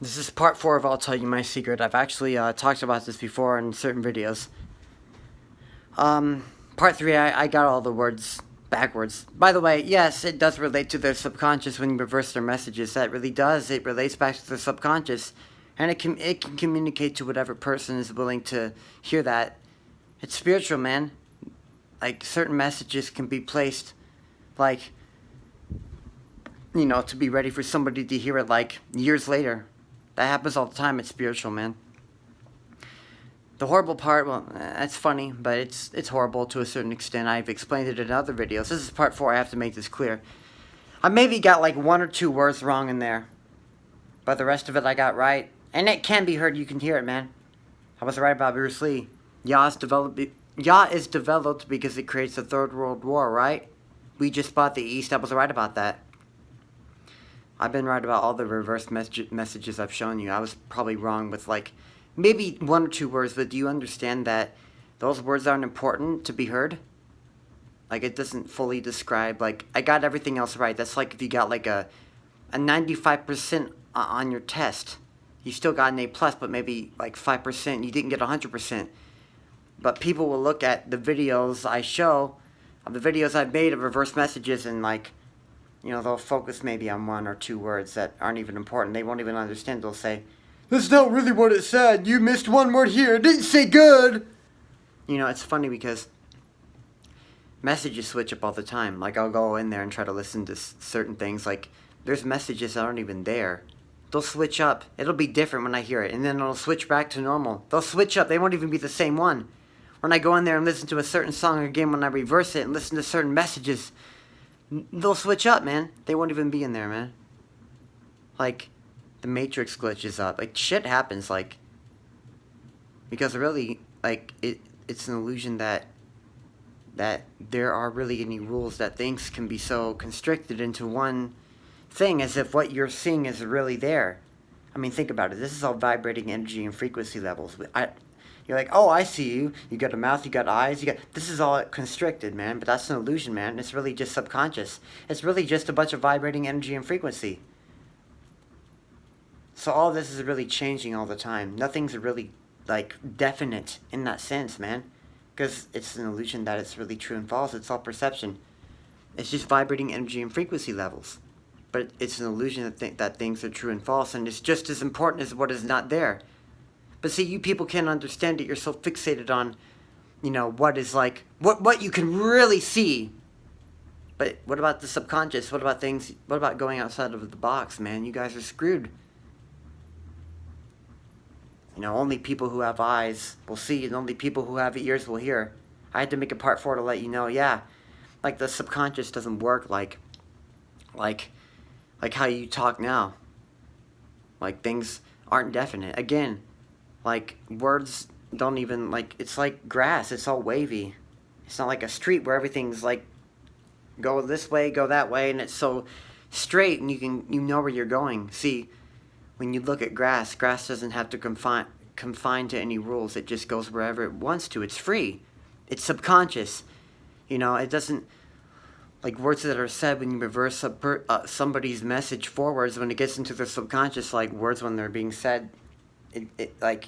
This is part 4 of I'll Tell You My Secret. I've actually talked about this before in certain videos. Part 3, I got all the words backwards. By the way, yes, it does relate to their subconscious when you reverse their messages. That really does. It relates back to their subconscious. And it can communicate to whatever person is willing to hear that. It's spiritual, man. Like, certain messages can be placed, like, to be ready for somebody to hear it, like, years later. That happens all the time. It's spiritual, man. The horrible part, well, that's funny, but it's horrible to a certain extent. I've explained it in other videos. This is part 4. I have to make this clear. I maybe got like 1 or 2 words wrong in there, but the rest of it I got right. And it can be heard. You can hear it, man. I was right about Bruce Lee. Ya is developed because it creates the Third World War, right? We just fought the East. I was right about that. I've been right about all the reverse messages I've shown you. I was probably wrong with like maybe 1 or 2 words, but do you understand that those words aren't important to be heard? Like, it doesn't fully describe, like, I got everything else right. That's like if you got like a 95% on your test. You still got an A+, but maybe like 5%. You didn't get 100%. But people will look at the videos I show, of the videos I've made of reverse messages, and like, they'll focus maybe on 1 or 2 words that aren't even important. They won't even understand. They'll say, "That's not really what it said. You missed 1 word here. It didn't say good." It's funny because messages switch up all the time. Like, I'll go in there and try to listen to certain things. Like, there's messages that aren't even there. They'll switch up. It'll be different when I hear it. And then it'll switch back to normal. They'll switch up. They won't even be the same one. When I go in there and listen to a certain song again, when I reverse it and listen to certain messages, they'll switch up, man. They won't even be in there, man. Like, the Matrix glitches up. Like, shit happens, like, because really, like, it's an illusion that there are really any rules, that things can be so constricted into one thing as if what you're seeing is really there. I mean, think about it. This is all vibrating energy and frequency levels. You're like, oh, I see you. You got a mouth, you got eyes, this is all constricted, man. But that's an illusion, man. It's really just subconscious. It's really just a bunch of vibrating energy and frequency. So all this is really changing all the time. Nothing's really, like, definite in that sense, man. Because it's an illusion that it's really true and false. It's all perception. It's just vibrating energy and frequency levels. But it's an illusion that things are true and false, and it's just as important as what is not there. But see, you people can't understand it. You're so fixated on, what is like, what you can really see. But what about the subconscious? What about going outside of the box, man? You guys are screwed. Only people who have eyes will see, and only people who have ears will hear. I had to make a part 4 to let you know, yeah. Like, the subconscious doesn't work like how you talk now. Like, things aren't definite. Again, like, words don't even, like, it's like grass. It's all wavy. It's not like a street where everything's, like, go this way, go that way, and it's so straight, and you know where you're going. See, when you look at grass doesn't have to confine to any rules. It just goes wherever it wants to. It's free. It's subconscious. It doesn't, like, words that are said when you reverse somebody's message forwards, when it gets into their subconscious, like words when they're being said, it like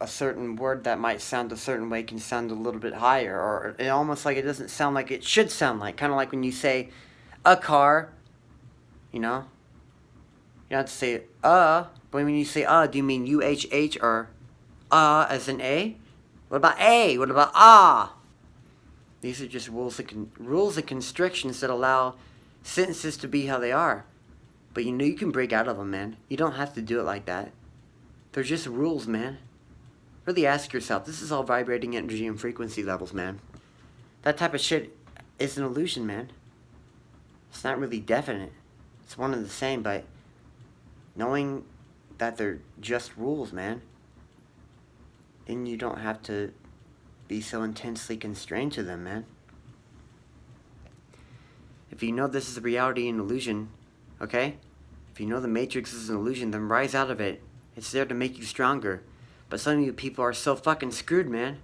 a certain word that might sound a certain way can sound a little bit higher, or it almost like it doesn't sound like it should sound like. Kind of like when you say a car, you don't have to say but when you say do you mean UHH or as in A? What about A? What about ah? These are just rules and constrictions that allow sentences to be how they are. But you can break out of them, man. You don't have to do it like that. They're just rules, man. Really ask yourself. This is all vibrating energy and frequency levels, man. That type of shit is an illusion, man. It's not really definite. It's one and the same, but knowing that they're just rules, man, then you don't have to be so intensely constrained to them, man. If you know this is a reality and illusion, okay? If you know the Matrix is an illusion, then rise out of it. It's there to make you stronger. But some of you people are so fucking screwed, man.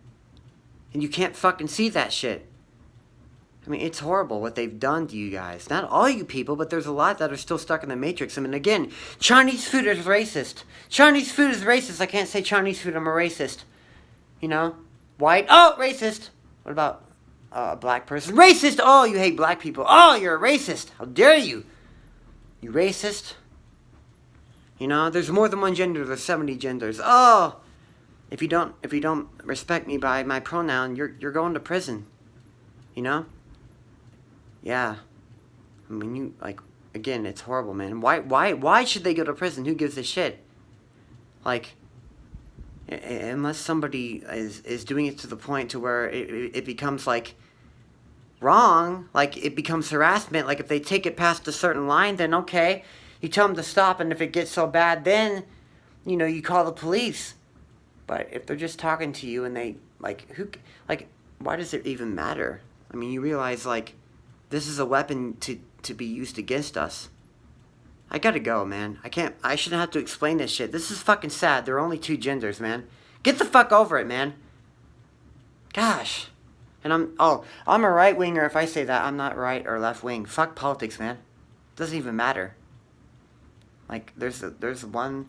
And you can't fucking see that shit. I mean, it's horrible what they've done to you guys. Not all you people, but there's a lot that are still stuck in the Matrix. I mean, again, Chinese food is racist. Chinese food is racist. I can't say Chinese food, I'm a racist. You know? White, oh, racist. What about a black person? Racist! Oh, you hate black people. Oh, you're a racist. How dare you? You racist? You know, there's more than one gender. There's 70 genders. Oh, if you don't respect me by my pronoun, you're going to prison. You know? Yeah. I mean, you, like, again, it's horrible, man. Why should they go to prison? Who gives a shit? Like, unless somebody is doing it to the point to where it becomes, like, wrong, like, it becomes harassment. Like, if they take it past a certain line, then okay, you tell them to stop, and if it gets so bad, then, you know, you call the police. But if they're just talking to you and they, like, why does it even matter? I mean, you realize, like, this is a weapon to be used against us. I gotta go, man. I shouldn't have to explain this shit. This is fucking sad. There are only two genders, man. Get the fuck over it, man. Gosh. And I'm a right winger if I say that. I'm not right or left wing. Fuck politics, man. Doesn't even matter. Like, there's one,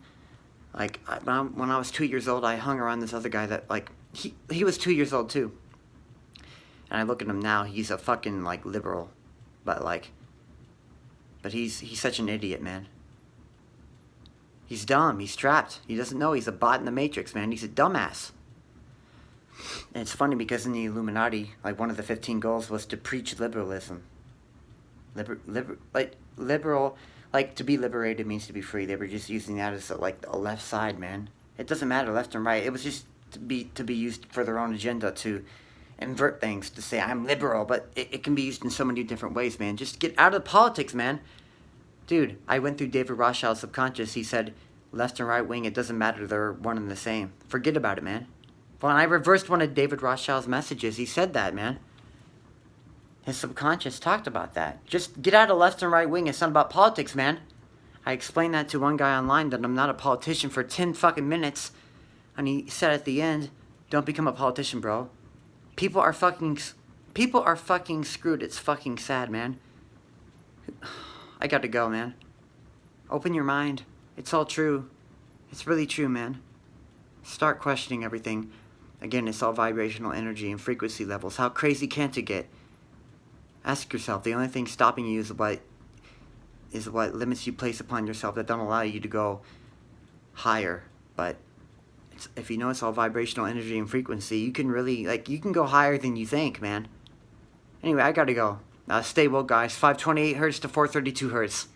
like, when I was 2 years old, I hung around this other guy that, like, he was 2 years old too. And I look at him now, he's a fucking, like, liberal. But he's such an idiot, man. He's dumb, he's trapped. He doesn't know he's a bot in the Matrix, man. He's a dumbass. And it's funny because in the Illuminati, like, one of the 15 goals was to preach liberalism. Liberal, like, to be liberated means to be free. They were just using that as, like, a left side, man. It doesn't matter left and right. It was just to be used for their own agenda to invert things, to say I'm liberal, but it can be used in so many different ways, man. Just get out of politics, man. Dude, I went through David Rothschild's subconscious. He said, left and right wing, it doesn't matter. They're one and the same. Forget about it, man. When I reversed one of David Rothschild's messages, he said that, man. His subconscious talked about that. Just get out of left and right wing. It's not about politics, man. I explained that to one guy online that I'm not a politician for 10 fucking minutes. And he said at the end, don't become a politician, bro. People are fucking screwed. It's fucking sad, man. I gotta go, man. Open your mind. It's all true. It's really true, man. Start questioning everything. Again, it's all vibrational energy and frequency levels. How crazy can't it get? Ask yourself, the only thing stopping you is what limits you place upon yourself that don't allow you to go higher. But if you know it's all vibrational energy and frequency, you can really, like, you can go higher than you think, man. Anyway, I gotta go. Stay woke, guys. 528 hertz to 432 hertz.